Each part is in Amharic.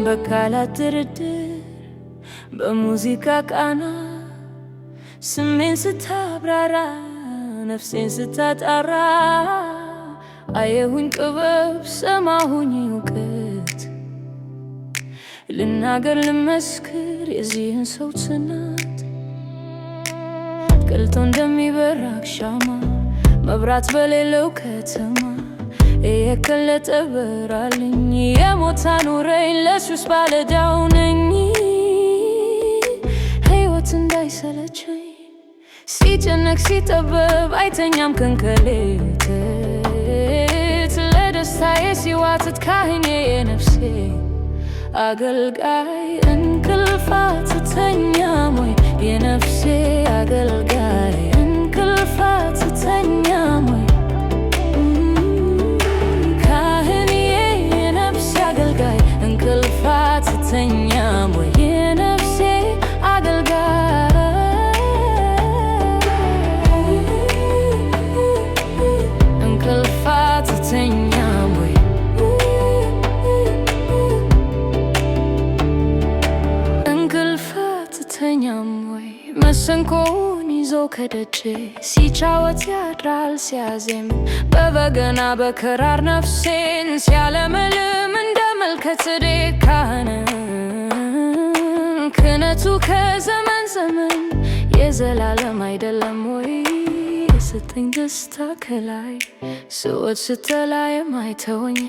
በቃላት ድርድር በሙዚቃ ቃና ስሜን ስታብራራ ነፍሴን ስታጣራ አየሁኝ ጥበብ ሰማሁኝ እውቀት ልናገር ልመስክር የዚህን ሰው ጽናት ቀልጦ እንደሚበራክ ሻማ መብራት በሌለው ከተማ የከለጠ በራልኝ የሞት አኑረኝ ለሱስ ባለዳው ነኝ ሕይወት እንዳይሰለቸኝ ሲጨነቅ ሲጠበብ አይተኛም ከንከሌት ለደስታዬ ሲዋትት ካህኔ የነፍሴ አገልጋይ እንቅልፍ አትተኛም ወይ የነፍሴ አገልጋይ እንቅልፍ አትተኛም ወይ ካህኔ የነፍሴ አገልጋይ እንቅልፍ አትተኛም ወይ የነፍሴ አገልጋይ እንቅልፍ አትተኛም ወይ እንቅልፍ አትተኛም ወይ መሰንቆውን ይዞ ከደጄ ሲጫወት ያድራል ሲያዜም በበገና በክራር ነፍሴን ሲያለመልም እንደ መልከ ጼዴቅ ካህን ክህነቱ ከዘመን ዘመን የዘላለም አይደለም ወይ የሰጠኝ ደስታ ከላይ ስወድ ስተላይ ማይተወኝ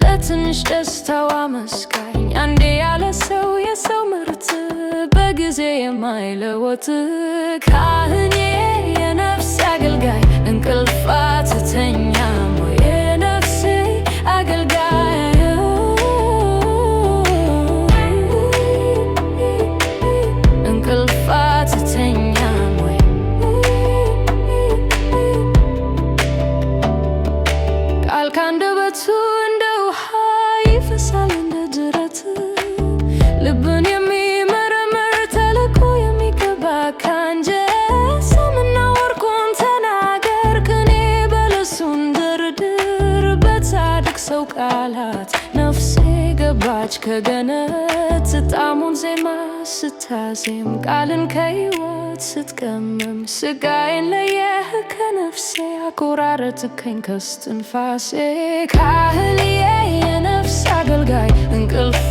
ለትንሽ ደስታው አመስጋኝ አንዴ ያለ ሰው የሰው ምርት በጊዜ የማይለወጥ ካህኔ የነፍሴ አገልጋይ እንቅልፍ አትተኛም ወይ የነፍሴ አገልጋይ እንቅልፍ አትተኛም ወይ ቃል ካንደበቱ እንደ ውሃ ይፈሳል እንደ ጅረት ልብን የሚመረምር ተልኮ የሚገባ ካንጀት ሰምና ወርቁን ተናገር ቅኔ በለሱን ድርድር በጻድቅ ሰው ቃላት ነፍሴ ገባች ከገነት ጣዕሙን ዜማ ስታዜም ቃልን ከሕይወት ስትቀመም ስጋዬን ለየህ ከነፍሴ አቆራረጥከኝ ከስትንፋሴ ካህልዬ የነፍስ አገልጋይ እንቅልፍ